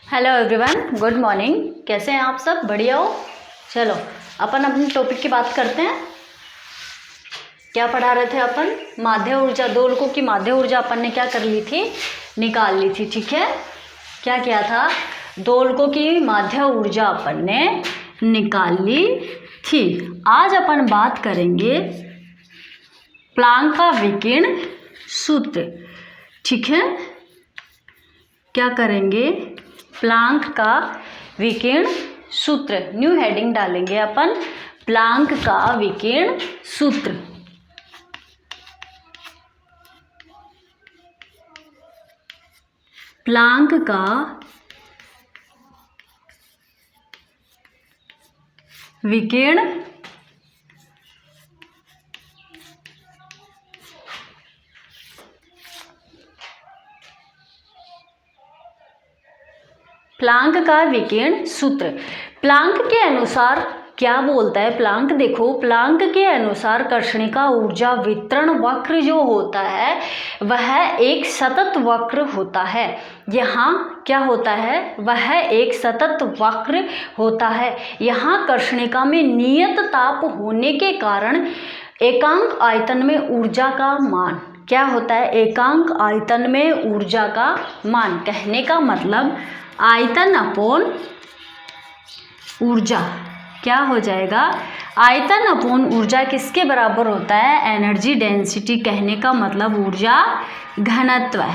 Hello everyone, good morning. कैसे हैं आप सब? बढ़िया हो? चलो अपन अपने टॉपिक की बात करते हैं। क्या पढ़ा रहे थे अपन? माध्य ऊर्जा, दोलकों की माध्य ऊर्जा अपन ने क्या कर ली थी? निकाल ली थी। ठीक है, क्या किया था? दोलकों की माध्य ऊर्जा अपन ने निकाल ली थी। आज अपन बात करेंगे प्लांक का विकिरण सूत्र। ठीक है, क्या करेंगे? प्लांक का विकिरण सूत्र। न्यू हेडिंग डालेंगे अपन, प्लांक का विकिरण सूत्र। प्लांक का विकिरण प्लांक का विकिरण सूत्र। प्लांक के अनुसार क्या बोलता है? प्लांक देखो, प्लांक के अनुसार कर्षणिका ऊर्जा वितरण वक्र जो होता है वह एक सतत वक्र होता है। यहाँ क्या होता है? वह एक सतत वक्र होता है। यहाँ कर्षणिका में नियत ताप होने के कारण एकांक आयतन में ऊर्जा का मान क्या होता है? एकांक आयतन में ऊर्जा का मान। कहने का मतलब आयतन अपॉन ऊर्जा क्या हो जाएगा? आयतन अपॉन ऊर्जा किसके बराबर होता है? Energy density. कहने का मतलब ऊर्जा घनत्व।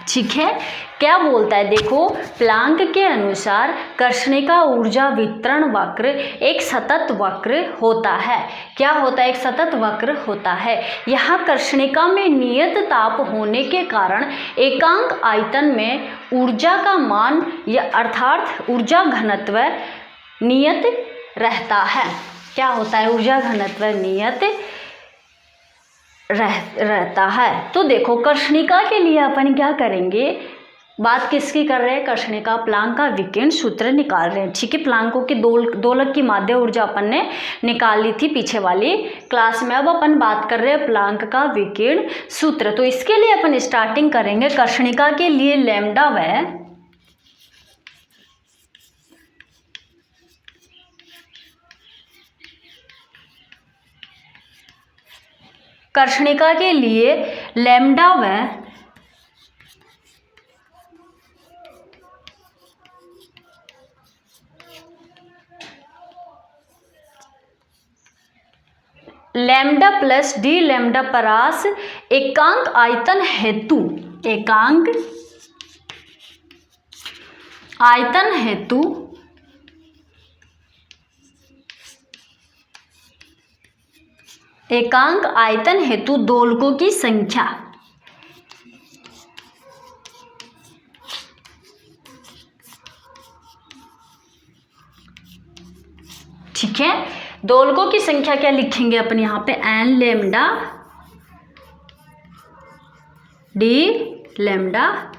ठीक है, क्या बोलता है? देखो, प्लांक के अनुसार कर्षणिका ऊर्जा वितरण वक्र एक सतत वक्र होता है। क्या होता है? एक सतत वक्र होता है। यहाँ कर्षणिका में नियत ताप होने के कारण एकांक आयतन में ऊर्जा का मान या अर्थात ऊर्जा घनत्व नियत रहता है। क्या होता है? ऊर्जा घनत्व नियत रहता है। तो देखो, कर्षणिका के लिए अपन क्या करेंगे? बात किसकी कर रहे हैं? कर्षणिका प्लांक का विकिरण सूत्र निकाल रहे हैं। ठीक है, प्लांकों की दोलक की माध्य ऊर्जा अपन ने निकाल ली थी पीछे वाली क्लास में। अब अपन बात कर रहे हैं प्लांक का विकिरण सूत्र। तो इसके लिए अपन स्टार्टिंग करेंगे। कर्षणिका के लिए लैम्डा व कर्षणिका के लिए लैम्डा व लैम्डा प्लस डी लैम्डा परास एकांक आयतन हेतु एकांक आयतन हेतु दोलकों की संख्या ठीक है, दोलकों की संख्या क्या लिखेंगे अपन यहाँ पे? एन लैम्डा डी लैम्डा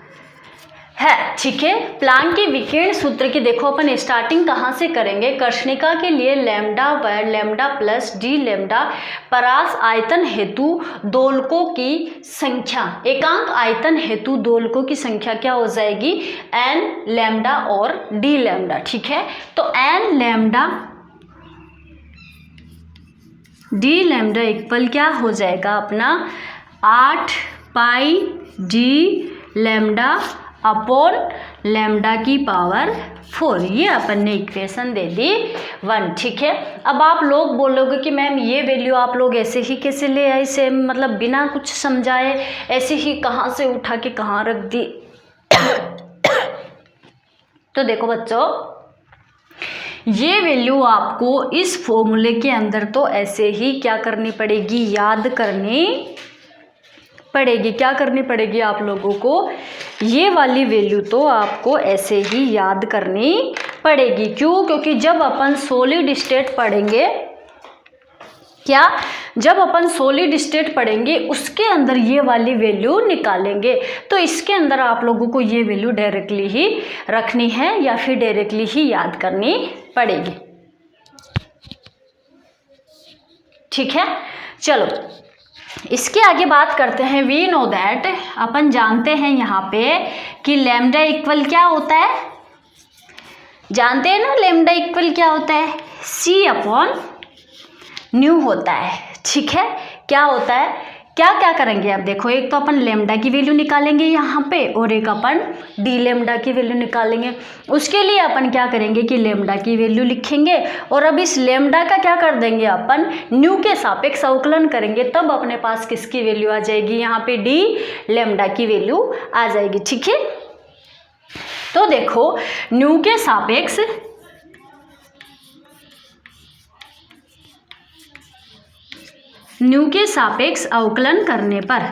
है। ठीक है, प्लांक के विकिरण सूत्र की देखो अपन स्टार्टिंग कहाँ से करेंगे? कर्षणिका के लिए लैम्डा व लैम्डा प्लस डी लैम्डा परास आयतन हेतु दोलकों की संख्या, एकांक आयतन हेतु दोलकों की संख्या क्या हो जाएगी? एन लैम्डा और डी लैम्डा। ठीक है, तो N lambda D lambda equal क्या हो जाएगा अपना? 8 pi D lambda upon lambda की पावर 4। ये अपन ने इक्वेशन दे दी 1। ठीक है, अब आप लोग बोलोगे कि मैम ये वैल्यू आप लोग ऐसे ही कैसे ले आए? सेम मतलब बिना कुछ समझाए ऐसे ही कहाँ से उठा के कहाँ रख दी? तो देखो बच्चों, ये वैल्यू आपको इस फॉर्मूले के अंदर तो ऐसे ही क्या करनी पड़ेगी? याद करनी पड़ेगी। क्या करनी पड़ेगी आप लोगों को? ये वाली वैल्यू तो आपको ऐसे ही याद करनी पड़ेगी। क्यों? क्योंकि जब अपन सॉलिड स्टेट पढ़ेंगे, क्या जब अपन सॉलिड स्टेट पढ़ेंगे उसके अंदर ये वाली वैल्यू निकालेंगे, तो इसके अंदर आप लोगों को ये वैल्यू डायरेक्टली ही रखनी है या फिर डायरेक्टली ही याद करनी पड़ेगी। ठीक है, चलो इसके आगे बात करते हैं। वी नो दैट, अपन जानते हैं यहाँ पे कि लैम्डा इक्वल क्या होता है? जानते हैं ना लेमडा इक्वल क्या होता है, सी अपॉन न्यू होता है। ठीक है, क्या होता है, क्या क्या करेंगे अब देखो, एक तो अपन लेमडा की वैल्यू निकालेंगे यहाँ पे और एक अपन डी लेमडा की वैल्यू निकालेंगे। उसके लिए अपन क्या करेंगे कि लेमडा की वैल्यू लिखेंगे और अब इस लेमडा का क्या कर देंगे अपन न्यू के सापेक्ष अवकलन करेंगे, तब अपने पास किसकी वैल्यू आ जाएगी, यहाँ पे डी लेमडा की वैल्यू आ जाएगी। ठीक है, तो देखो न्यू के सापेक्ष अवकलन करने पर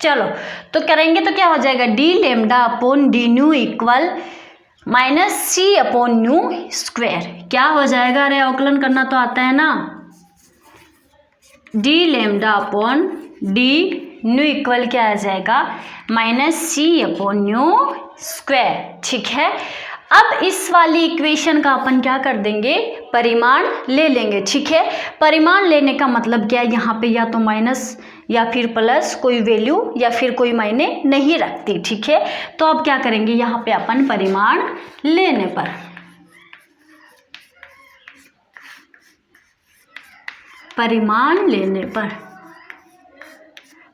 चलो तो करेंगे तो क्या हो जाएगा, d lambda upon d nu equal minus c upon nu square. क्या हो जाएगा, अरे अवकलन करना तो आता है ना, D lambda upon d nu equal क्या आ जाएगा, minus c upon nu square. ठीक है, अब इस वाली इक्वेशन का अपन क्या कर देंगे, परिमाण ले लेंगे। ठीक है, परिमाण लेने का मतलब क्या है, यहाँ पे या तो माइनस या फिर प्लस कोई वैल्यू या फिर कोई मायने नहीं रखती। ठीक है, तो अब क्या करेंगे, यहाँ पे अपन परिमाण लेने पर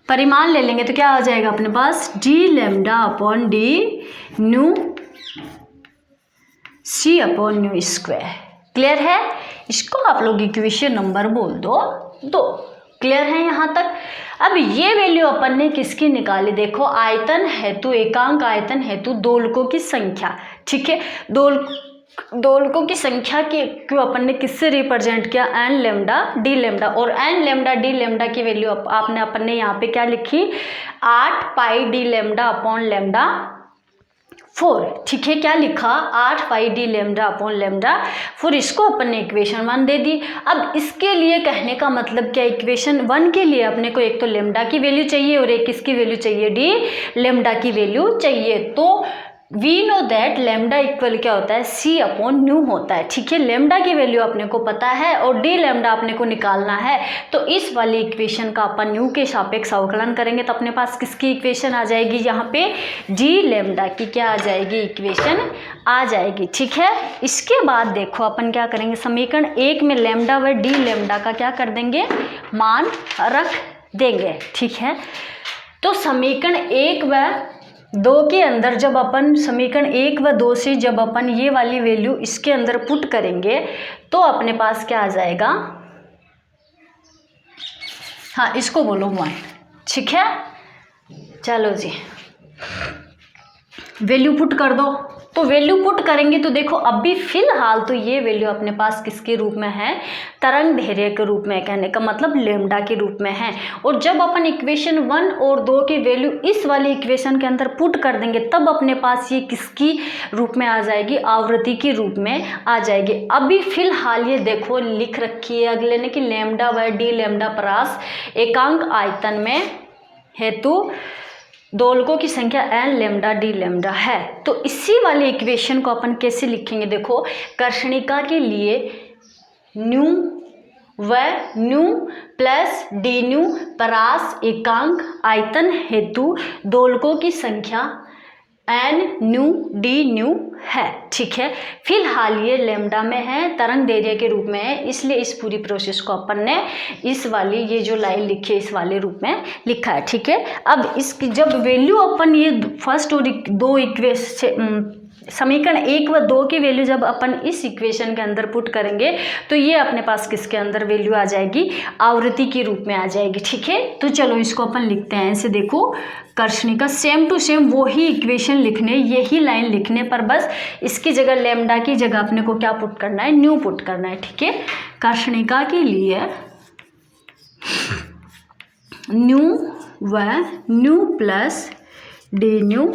परिमाण ले लेंगे तो क्या आ जाएगा अपने पास, d lambda upon d nu c upon nu square. Clear है, इसको आप लोग इक्वेशन नंबर बोल दो। क्लियर है यहाँ तक। अब ये वैल्यू अपन ने किसकी निकाली, देखो आयतन हेतु एकांक आयतन हेतु दोलकों की संख्या। ठीक है, दोलकों की संख्या की क्यों अपन ने किससे रिप्रेजेंट किया, एन लेमडा डी लेमडा, और एन लेमडा डी लेमडा की वैल्यू अपन ने यहाँ पे क्या लिखी, 8 pi D lambda upon lambda 4। ठीक है, क्या लिखा, 8 pi D lambda upon lambda 4, इसको अपन ने इक्वेशन 1 दे दी। अब इसके लिए कहने का मतलब क्या, इक्वेशन 1 के लिए अपने को एक तो लेमडा की वैल्यू चाहिए और एक किसकी वैल्यू चाहिए, डी लेमडा की वैल्यू चाहिए। तो we know that lambda equal क्या होता है, सी अपॉन न्यू होता है। ठीक है, लेमडा की वैल्यू अपने को पता है और डी लेमडा अपने को निकालना है, तो इस वाली इक्वेशन का अपन न्यू के सापेक्ष अवकलन करेंगे तो अपने पास किसकी इक्वेशन आ जाएगी, यहाँ पे डी लेमडा की क्या आ जाएगी, इक्वेशन आ जाएगी। ठीक है, इसके बाद देखो अपन क्या करेंगे, समीकरण 1 में लेमडा व डी लेमडा का क्या कर देंगे, मान रख देंगे। ठीक है, तो समीकरण 1 व 2 के अंदर जब अपन समीकरण 1 व 2 से जब अपन ये वाली वैल्यू इसके अंदर पुट करेंगे तो अपने पास क्या आ जाएगा, हाँ इसको बोलो 1। ठीक है, चलो जी वैल्यू पुट कर दो। तो वैल्यू पुट करेंगे तो देखो अभी फिलहाल तो ये वैल्यू अपने पास किसके रूप में है, तरंग दैर्ध्य के रूप में, कहने का मतलब लेमडा के रूप में है। और जब अपन इक्वेशन 1 और 2 की वैल्यू इस वाली इक्वेशन के अंदर पुट कर देंगे तब अपने पास ये किसकी रूप में आ जाएगी, आवृत्ति के रूप में आ जाएगी। अभी फिलहाल ये देखो लिख रखी है अगले ने कि लेमडा व डी लेमडा परास एकांक आयतन में हेतु दोलकों की संख्या एन लेमडा डी लेमडा है। तो इसी वाली इक्वेशन को अपन कैसे लिखेंगे, देखो कर्षणिका के लिए न्यू व न्यू प्लस डी न्यू परास एकांक आयतन हेतु दोलकों की संख्या एन न्यू डी न्यू है। ठीक है, फिलहाल ये लेमडा में है, तरंग दैर्ध्य के रूप में है, इसलिए इस पूरी प्रोसेस को अपन ने इस वाली ये जो लाइन लिखी है इस वाले रूप में लिखा है। ठीक है, अब इसकी जब वैल्यू अपन ये फर्स्ट और 2 इक्वेशन समीकरण 1 व 2 की वैल्यू जब अपन इस इक्वेशन के अंदर पुट करेंगे तो ये अपने पास किसके अंदर वैल्यू आ जाएगी, आवृत्ति के रूप में आ जाएगी। ठीक है, तो चलो इसको अपन लिखते हैं ऐसे, देखो कर्षणिका सेम टू सेम वो ही इक्वेशन लिखने, यही लाइन लिखने पर बस इसकी जगह लेमडा की जगह अपने को क्या पुट करना है, न्यू पुट करना है। ठीक है, कर्षणिका के लिए न्यू व न्यू प्लस डी न्यू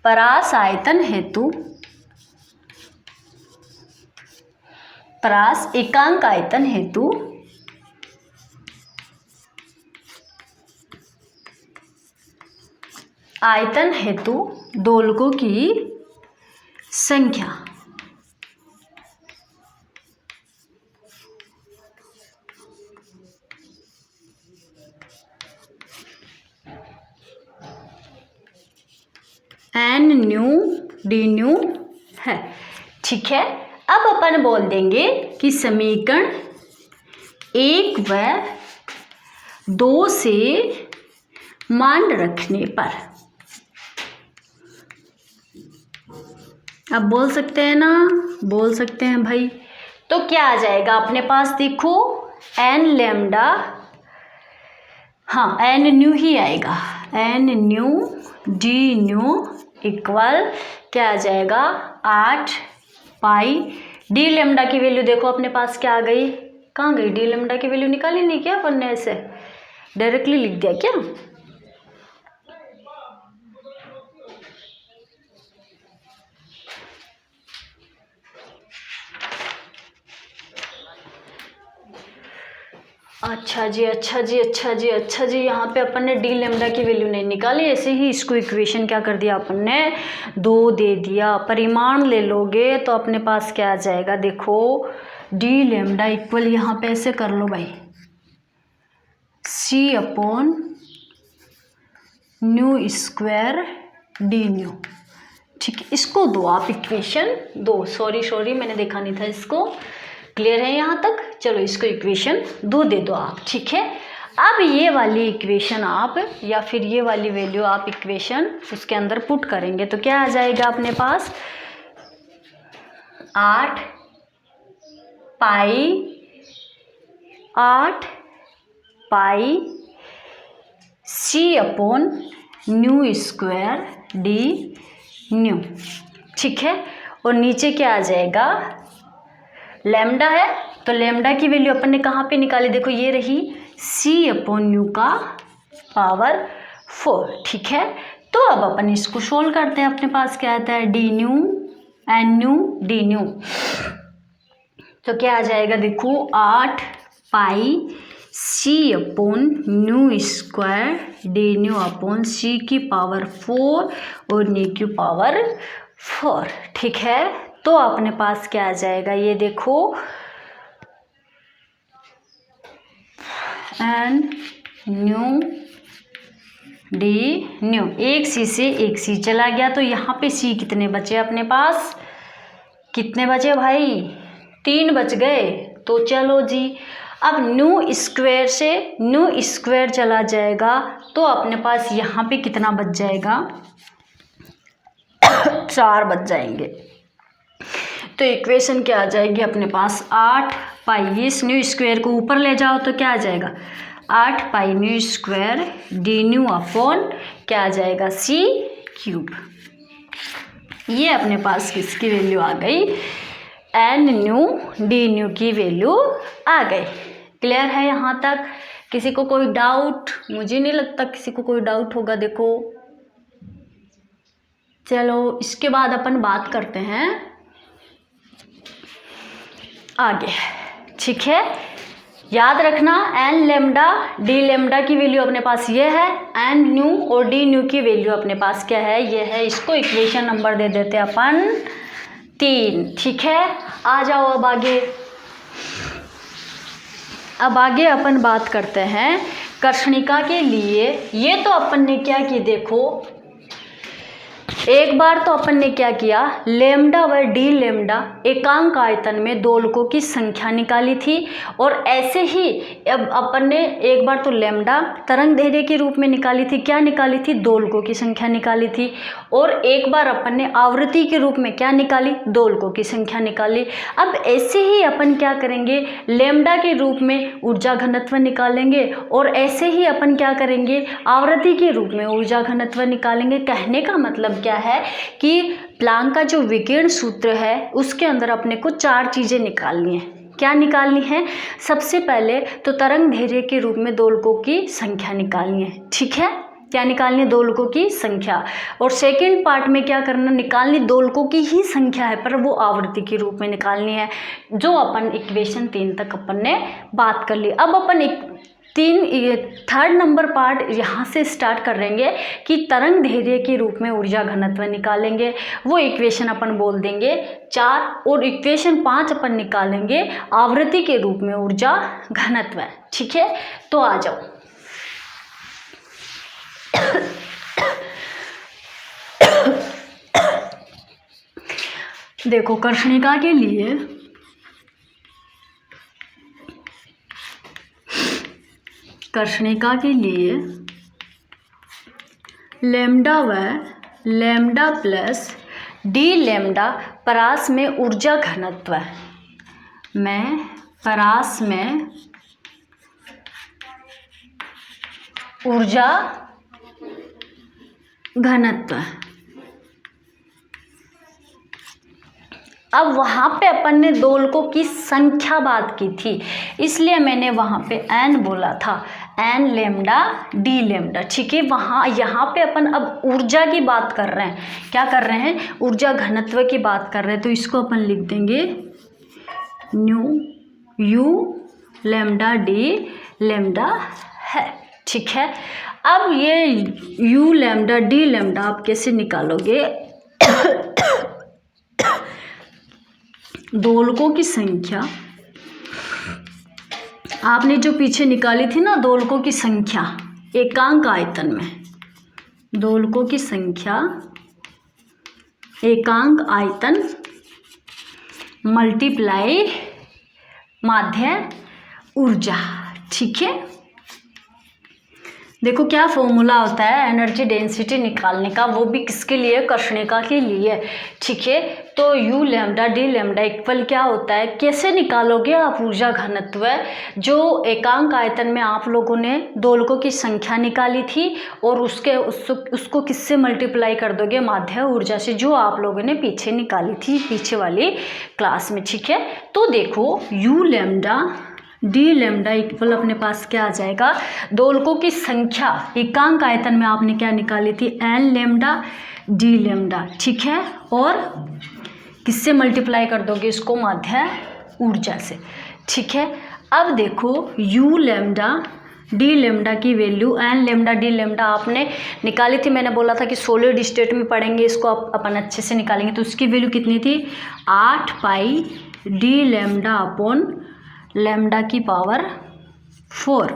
परास आयतन हेतु परास एकांक आयतन हेतु दोलकों की संख्या एन न्यू डी न्यू है। ठीक है, अब अपन बोल देंगे कि समीकरण 1 व 2 से मान रखने पर, अब बोल सकते हैं ना, बोल सकते हैं भाई। तो क्या आ जाएगा अपने पास, देखो एन लेमडा, हाँ एन न्यू ही आएगा, N nu D nu equal क्या आ जाएगा 8 पाई डी लेमडा की वैल्यू देखो अपने पास क्या आ गई, कहाँ गई डी लेमडा की वैल्यू, निकाली नहीं क्या अपन ने, ऐसे डायरेक्टली लिख दिया क्या। अच्छा जी, अच्छा जी, अच्छा जी, अच्छा जी, यहाँ पे अपन ने डी लेमडा की वैल्यू नहीं निकाली, ऐसे ही इसको इक्वेशन क्या कर दिया अपन ने 2 दे दिया। परिमाण ले लोगे तो अपने पास क्या आ जाएगा, देखो डी लेमडा इक्वल यहाँ पे ऐसे कर लो भाई, c upon nu square d nu. ठीक है, इसको दो आप इक्वेशन 2, सॉरी मैंने देखा नहीं था इसको, क्लियर है यहाँ तक। चलो इसको इक्वेशन 2 दे दो आप। ठीक है, अब ये वाली इक्वेशन आप या फिर ये वाली वैल्यू आप इक्वेशन उसके अंदर पुट करेंगे तो क्या आ जाएगा अपने पास 8 pi c upon nu square d nu. ठीक है, और नीचे क्या आ जाएगा, लैम्डा है तो लैम्डा की वैल्यू अपन ने कहाँ पे निकाली, देखो ये रही सी अपॉन न्यू का पावर 4। ठीक है, तो अब अपन इसको सोल्व करते हैं, अपने पास क्या आता है d nu n nu D nu, तो क्या आ जाएगा देखो 8 pi c upon nu square d nu upon c की पावर 4 और न्यू की पावर 4। ठीक है, तो अपने पास क्या आ जाएगा, ये देखो एन न्यू डी न्यू, एक सी से एक सी चला गया तो यहाँ पे सी कितने बचे अपने पास, कितने बचे भाई 3 बच गए। तो चलो जी, अब न्यू स्क्वायर से न्यू स्क्वायर चला जाएगा तो अपने पास यहाँ पे कितना बच जाएगा 4 बच जाएंगे। तो इक्वेशन क्या आ जाएगी अपने पास 8 पाई, इस न्यू स्क्वायर को ऊपर ले जाओ तो क्या आ जाएगा 8 pi nu square d nu upon क्या आ जाएगा सी क्यूब। ये अपने पास किसकी वैल्यू आ गई, एन न्यू डी न्यू की वैल्यू आ गई। क्लियर है यहाँ तक, किसी को कोई डाउट, मुझे नहीं लगता किसी को कोई डाउट होगा। देखो चलो इसके बाद अपन बात करते हैं आगे। ठीक है, याद रखना एन लेमडा डी लेमडा की वैल्यू अपने पास ये है, एन न्यू और डी न्यू की वैल्यू अपने पास क्या है, ये है। इसको इक्वेशन नंबर दे देते हैं अपन 3। ठीक है, आ जाओ अब आगे। अब आगे अपन बात करते हैं कर्षणिका के लिए। ये तो अपन ने क्या की, देखो एक बार तो अपन ने क्या किया, लेमडा व डी लेमडा एकांक आयतन में दोलकों की संख्या निकाली थी, और ऐसे ही अब अपन ने एक बार तो लेमडा तरंग दैर्ध्य के रूप में निकाली थी, क्या निकाली थी, दोलकों की संख्या निकाली थी, और एक बार अपन ने आवृत्ति के रूप में क्या निकाली, दोलकों की संख्या निकाली। अब ऐसे ही अपन क्या करेंगे, लेमडा के रूप में ऊर्जा घनत्व निकालेंगे, और ऐसे ही अपन क्या करेंगे, आवृत्ति के रूप में ऊर्जा घनत्व निकालेंगे। कहने का मतलब क्या है कि प्लांक का जो विकिरण सूत्र है उसके अंदर अपने को 4 चीजें निकालनी है। क्या निकालनी है, सबसे पहले तो तरंग दैर्ध्य के रूप में दोलकों की संख्या निकालनी है। ठीक है, क्या निकालनी है, दोलकों की संख्या। और सेकंड पार्ट में क्या करना, निकालनी दोलकों की ही संख्या है पर वो आवृत्ति के रूप में निकालनी है, जो अपन इक्वेशन 3 तक अपन ने बात कर ली। अब अपन थर्ड नंबर पार्ट यहाँ से स्टार्ट करेंगे कि तरंग दैर्ध्य के रूप में ऊर्जा घनत्व निकालेंगे। वो इक्वेशन अपन बोल देंगे 4, और इक्वेशन 5 अपन निकालेंगे आवृत्ति के रूप में ऊर्जा घनत्व। ठीक है, तो आ जाओ। देखो कर्षणिका के लिए लैम्डा व लैम्डा प्लस डी लैम्डा परास में ऊर्जा घनत्व ऊर्जा घनत्व। अब वहाँ पे अपन ने दोलकों की संख्या बात की थी, इसलिए मैंने वहाँ पे n बोला था, n लैम्डा डी लैम्डा। ठीक है, वहाँ यहाँ पे अपन अब ऊर्जा की बात कर रहे हैं। क्या कर रहे हैं? ऊर्जा घनत्व की बात कर रहे हैं। तो इसको अपन लिख देंगे new you lambda D lambda है। ठीक है, अब ये यू लैम्डा डी लैम्डा आप कैसे निकालोगे? दोलकों की संख्या आपने जो पीछे निकाली थी ना, दोलकों की संख्या एकांक आयतन में, दोलकों की संख्या एकांक आयतन मल्टीप्लाई माध्य ऊर्जा। ठीक है, देखो क्या फॉर्मूला होता है एनर्जी डेंसिटी निकालने का, वो भी किसके लिए? कर्षणिका के लिए। ठीक है, तो you lambda D lambda equal क्या होता है? कैसे निकालोगे आप ऊर्जा घनत्व? जो एकांक आयतन में आप लोगों ने दोलकों की संख्या निकाली थी और उसको किससे मल्टीप्लाई कर दोगे? माध्य ऊर्जा से, जो आप लोगों ने पीछे निकाली थी पीछे वाली क्लास में। ठीक है, तो देखो you lambda D lambda equal अपने पास क्या आ जाएगा? दोलकों की संख्या एकांक आयतन में आपने क्या निकाली थी? N lambda D lambda. ठीक है, और किससे मल्टीप्लाई कर दोगे इसको? माध्य ऊर्जा से। ठीक है, अब देखो यू लैम्डा डी लैम्डा की value N lambda D lambda आपने निकाली थी। मैंने बोला था कि सॉलिड स्टेट में पढ़ेंगे इसको, अपन अच्छे से निकालेंगे। तो उसकी वैल्यू कितनी थी? 8 pi D lambda upon lambda की पावर 4।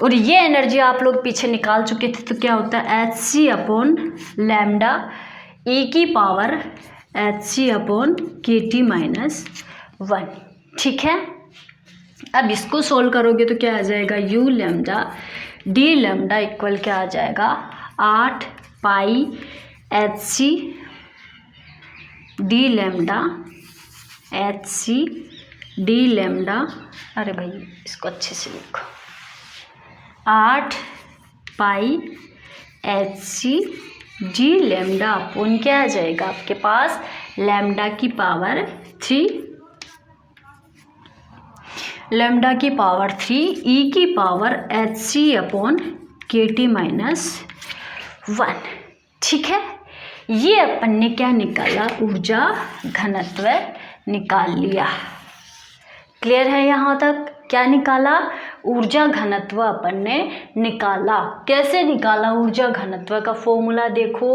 और ये एनर्जी आप लोग पीछे निकाल चुके थे, तो क्या होता है? Hc अपॉन लैम्डा ई की power Hc upon KT minus 1। ठीक है, अब इसको सोल्व करोगे तो क्या आ जाएगा? You lambda D lambda equal क्या आ जाएगा? 8 पाई Hc D lambda Hc D lambda, अरे भाई इसको अच्छे से लिखो, 8 पाई Hc डी लैम्डा अपन क्या आ जाएगा आपके पास? लैम्डा की पावर 3, लैम्डा की पावर 3 ई की power Hc upon KT minus 1। ठीक है, ये अपन ने क्या निकाला? ऊर्जा घनत्व निकाल लिया। क्लियर है यहाँ तक? क्या निकाला? ऊर्जा घनत्व अपन ने निकाला। कैसे निकाला ऊर्जा घनत्व का फॉर्मूला? देखो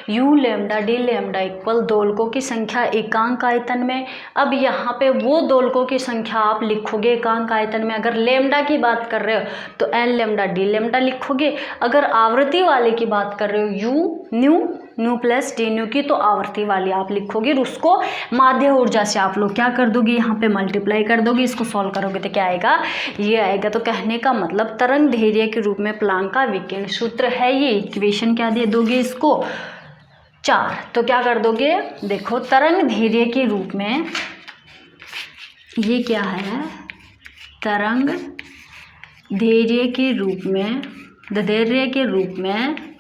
you lambda D lambda equal दोलकों की संख्या एकांक आयतन में। अब यहाँ पे वो दोलकों की संख्या आप लिखोगे एकांक आयतन में। अगर लैम्डा की बात कर रहे हो तो एन लैम्डा डी लैम्डा लिखोगे। अगर आवृत्ति वाले की बात कर रहे हो you new plus D nu की, तो आवर्ती वाली आप लिखोगे और उसको माध्य ऊर्जा से आप लोग क्या कर दोगे? यहाँ पे मल्टीप्लाई कर दोगे। इसको सॉल्व करोगे तो क्या आएगा? ये आएगा। तो कहने का मतलब तरंग धैर्य के रूप में प्लांक का विकिरण सूत्र है ये। इक्वेशन क्या दे दोगे इसको? 4। तो क्या कर दोगे? देखो तरंग धैर्य के रूप में ये क्या है? तरंग धैर्य के रूप में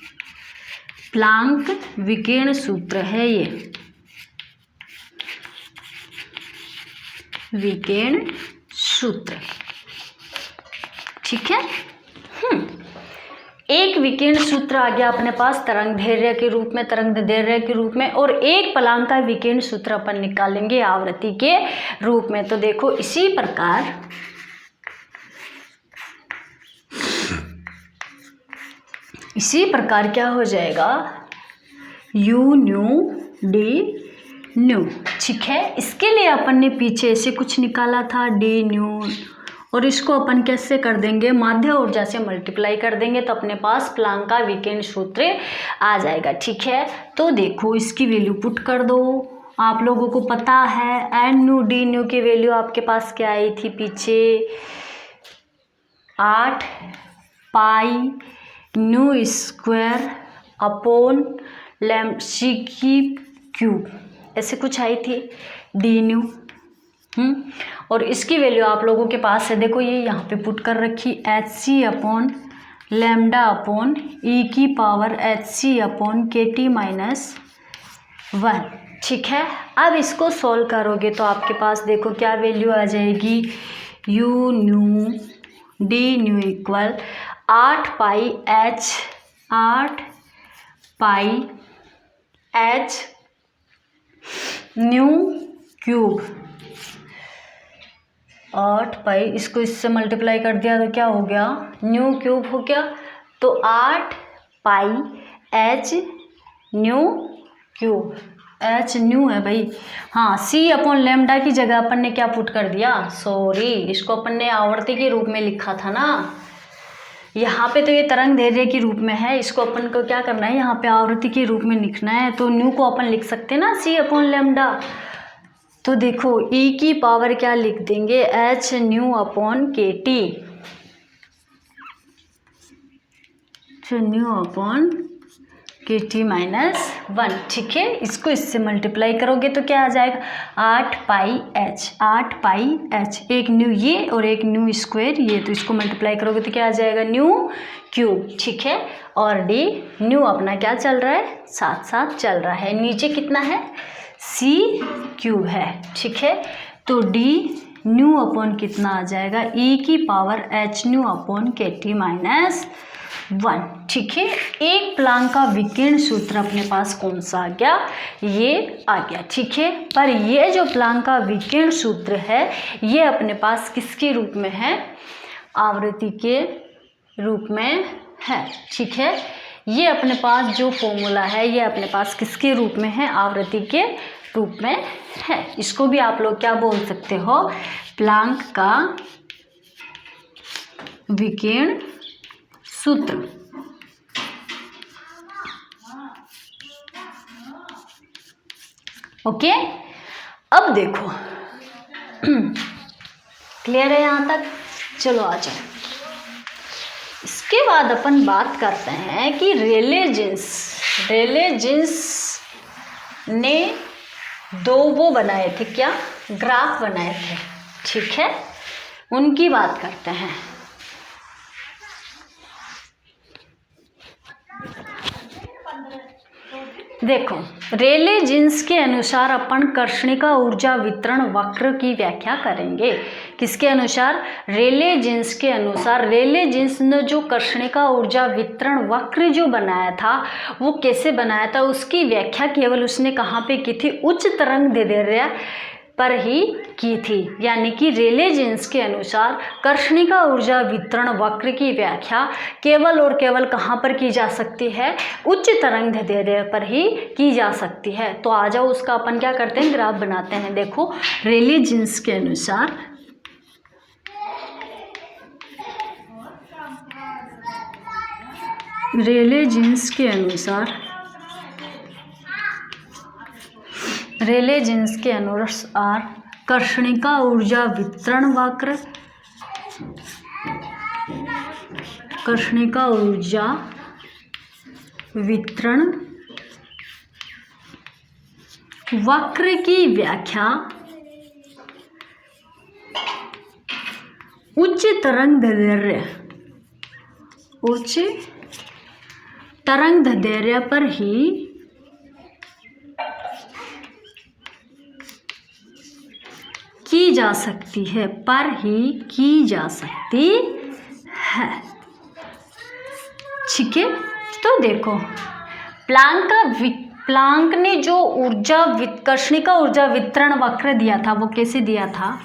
प्लांक विकिरण सूत्र है ये, विकिरण सूत्र। ठीक है, एक विकिरण सूत्र आ गया अपने पास तरंग धैर्य के रूप में, तरंग दैर्घ्य के रूप में, और एक प्लांक का विकिरण सूत्र अपन निकालेंगे आवृत्ति के रूप में। तो देखो इसी प्रकार क्या हो जाएगा? You new D nu. ठीक है, इसके लिए अपन ने पीछे से कुछ निकाला था डी न्यू, और इसको अपन कैसे कर देंगे? माध्य ऊर्जा से मल्टीप्लाई कर देंगे तो अपने पास प्लांक का विकिरण सूत्र आ जाएगा। ठीक है, तो देखो इसकी वैल्यू पुट कर दो। आप लोगों को पता है एन न्यू डी न्यू की वैल्यू आपके पास क्या आई थी पीछे, 8 pi nu square upon lambda c की क्यूब, ऐसे कुछ आई थी डी न्यू। और इसकी वैल्यू आप लोगों के पास है, देखो ये यहाँ पे पुट कर रखी, h c upon lambda upon e की power h c upon k t minus 1। ठीक है, अब इसको सॉल्व करोगे तो आपके पास देखो क्या वैल्यू आ जाएगी, you new D nu equal 8 pi h nu cube, 8 पाई, इसको इससे मल्टीप्लाई कर दिया तो क्या हो गया, न्यू क्यूब हो गया। तो 8 pi h nu cube, h nu है भाई, हाँ सी अपॉन लैम्डा की जगह अपन ने क्या पुट कर दिया, सॉरी इसको अपन ने आवर्ती के रूप में लिखा था ना, यहाँ पे तो ये तरंग दैर्ध्य के रूप में है, इसको अपन को क्या करना है, यहाँ पे आवर्ती के रूप में लिखना है। तो न्यू को अपन लिख सकते हैं ना सी अपॉन लैम्डा, तो देखो ई की पावर क्या लिख देंगे, H new upon k T, new upon k t minus 1। ठीक है, इसको इससे मल्टीप्लाई करोगे तो क्या आ जाएगा, 8 पाई एच, एक न्यू ये और एक न्यू स्क्वायर ये, तो इसको मल्टीप्लाई करोगे तो क्या आ जाएगा, न्यू क्यूब। ठीक है, और डी न्यू अपना क्या चल रहा है, साथ साथ चल रहा है, नीचे कितना है, सी क्यूब है। ठीक है, तो डी न्यू अपॉन कितना आ जाएगा, ई की power H new upon k t minus 1। ठीक है, एक प्लांक का विकिरण सूत्र अपने पास कौन सा आ गया, ये आ गया। ठीक है, पर ये जो प्लांक का विकिरण सूत्र है ये अपने पास किसके रूप में है, आवृत्ति के रूप में है। ठीक है, ये अपने पास जो फॉर्मूला है ये अपने पास किसके रूप में है, आवृत्ति के रूप में है। इसको भी आप लोग क्या बोल सकते हो, प्लांक का विकिरण सूत्र। ओके, अब देखो क्लियर है यहाँ तक, चलो आ जाओ। इसके बाद अपन बात करते हैं कि रेले जीन्स ने दो वो बनाए थे, क्या ग्राफ बनाए थे। ठीक है, उनकी बात करते हैं। देखो रेले जीन्स के अनुसार अपन कर्षणिका ऊर्जा वितरण वक्र की व्याख्या करेंगे। किसके अनुसार, रेले जीन्स के अनुसार। रेले जीन्स ने जो कर्षणिका ऊर्जा वितरण वक्र जो बनाया था वो कैसे बनाया था, उसकी व्याख्या केवल उसने कहाँ पे की थी, उच्च तरंग दैर्ध्य पर ही की थी। यानी कि रेले जीन्स के अनुसार कर्षणिका ऊर्जा वितरण वक्र की व्याख्या केवल और केवल कहाँ पर की जा सकती है, उच्च तरंग दैर्ध्य पर ही की जा सकती है। तो आ जाओ उसका अपन क्या करते हैं, ग्राफ बनाते हैं। देखो रेले जीन्स के अनुसार रेले जीन्स के अनुसार कर्षणिका ऊर्जा वितरण वक्र, कर्षणिका ऊर्जा वितरण वक्र की व्याख्या उच्च तरंग दैर्ध्य पर ही की जा सकती है, ठीक है। तो देखो प्लांक ने जो कर्षणिका ऊर्जा वितरण वक्र दिया था वो कैसे दिया था,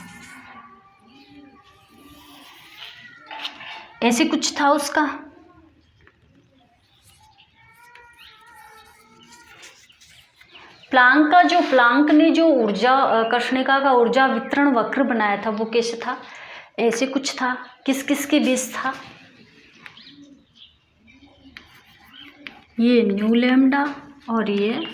ऐसे कुछ था उसका। प्लांक ने जो कर्षणिका का ऊर्जा वितरण वक्र बनाया था वो कैसे था, ऐसे कुछ था। किस किस के बीच था, ये न्यू लैम्डा और ये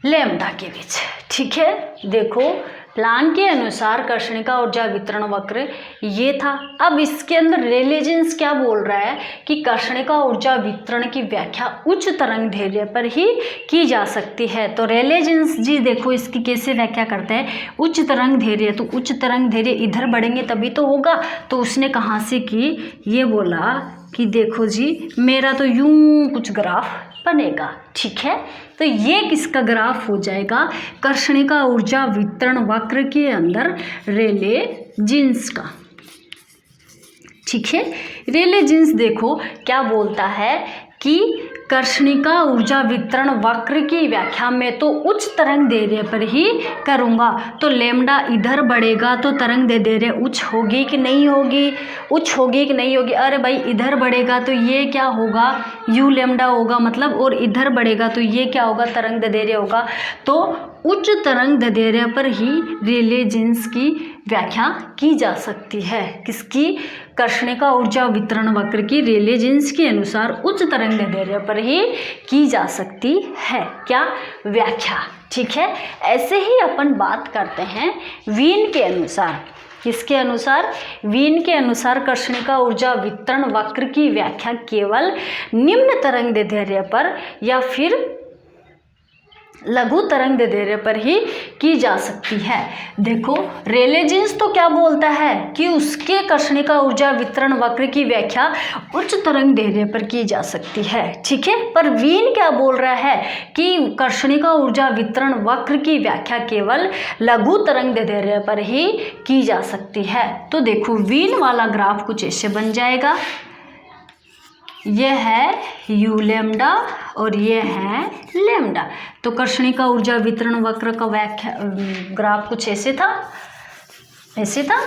लैम्डा के बीच। ठीक है, देखो प्लांक के अनुसार कर्षणिका ऊर्जा वितरण वक्र ये था। अब इसके अंदर रेले जीन्स क्या बोल रहा है कि कर्षणिका ऊर्जा वितरण की व्याख्या उच्च तरंग दैर्ध्य पर ही की जा सकती है। तो रेले जीन्स जी देखो इसकी कैसे व्याख्या करते हैं, उच्च तरंग दैर्ध्य, तो उच्च तरंग दैर्ध्य इधर बढ़ेंगे तभी तो होगा। तो उसने कहाँ से की, ये बोला कि देखो जी मेरा तो यूं कुछ ग्राफ बनेगा। ठीक है, तो ये किसका ग्राफ हो जाएगा, कर्षणिका ऊर्जा वितरण वक्र के अंदर रेले जीन्स का। ठीक है, रेले जीन्स देखो क्या बोलता है कि कर्षणिका ऊर्जा वितरण वक्र की व्याख्या में तो उच्च तरंग दैर्ध्य पर ही करूँगा। तो लैम्डा इधर बढ़ेगा तो तरंग दैर्ध्य उच्च होगी कि नहीं होगी, उच्च होगी कि नहीं होगी। अरे भाई इधर बढ़ेगा तो ये क्या होगा, यू लैम्डा होगा मतलब, और इधर बढ़ेगा तो ये क्या होगा, तरंग दैर्ध्य होगा। तो उच्च तरंग दैर्ध्य पर ही रेले जीन्स की व्याख्या की जा सकती है। किसकी, कर्षणिका ऊर्जा वितरण वक्र की रेले जीन्स के अनुसार उच्च तरंग दैर्ध्य पर ही की जा सकती है क्या, व्याख्या। ठीक है, ऐसे ही अपन बात करते हैं वीन के अनुसार। किसके अनुसार, वीन के अनुसार कर्षणिका ऊर्जा वितरण वक्र की व्याख्या केवल निम्न तरंग दैर्ध्य पर या फिर लघु तरंग दैर्ध्य पर ही की जा सकती है। देखो रेले जीन्स तो क्या बोलता है कि उसके कर्षणिका ऊर्जा वितरण वक्र की व्याख्या उच्च तरंग दैर्ध्य पर की जा सकती है। ठीक है, पर वीन क्या बोल रहा है कि कर्षणिका ऊर्जा वितरण वक्र की व्याख्या केवल लघु तरंग दैर्ध्य पर ही की जा सकती है। तो देखो वीन वाला ग्राफ कुछ ऐसे बन जाएगा, यह है यू लैम्डा और ये है लैम्डा। तो कर्षणिका ऊर्जा वितरण वक्र का व्याख्या ग्राफ कुछ ऐसे था, ऐसे था।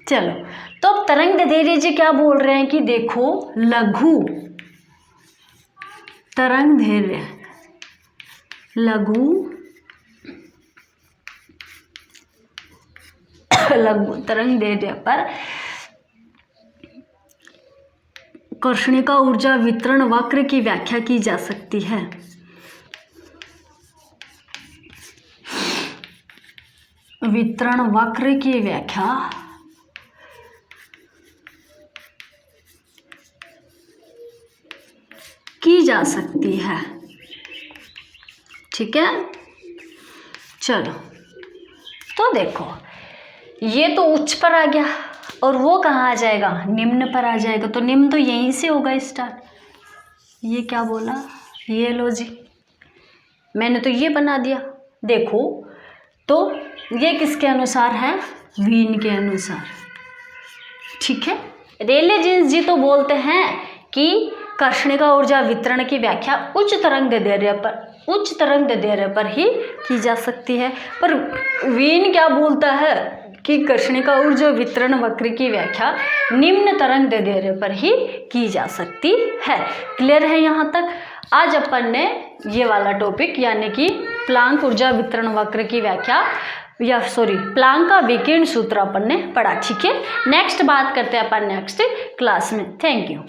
चलो, तो अब तरंग दैर्ध्य जी क्या बोल रहे हैं कि देखो लघु तरंग दैर्ध्य, लघु तरंग दैर्ध्य पर कर्षणिका ऊर्जा वितरण वक्र की व्याख्या की जा सकती है। वितरण वक्र की व्याख्या की जा सकती है। ठीक है, चलो तो देखो ये तो उच्च पर आ गया और वो कहाँ आ जाएगा, निम्न पर आ जाएगा। तो निम्न तो यहीं से होगा स्टार्ट। ये क्या बोला, ये लो जी, मैंने तो ये बना दिया। देखो तो ये किसके अनुसार है, वीन के अनुसार। ठीक है, रेले जीन्स जी तो बोलते हैं कि कर्षणिका ऊर्जा वितरण की व्याख्या उच्च तरंग दैर्ध्य पर ही की जा सकती है। पर वीन क्या बोलता है कि कर्षणिका ऊर्जा वितरण वक्र की व्याख्या निम्न तरंग दैर्ध्य पर ही की जा सकती है। क्लियर है यहाँ तक। आज अपन ने ये वाला टॉपिक यानी कि प्लांक ऊर्जा वितरण वक्र की व्याख्या प्लांक का विकिरण सूत्र अपन ने पढ़ा। ठीक है, नेक्स्ट बात करते हैं अपन नेक्स्ट क्लास में। Thank you.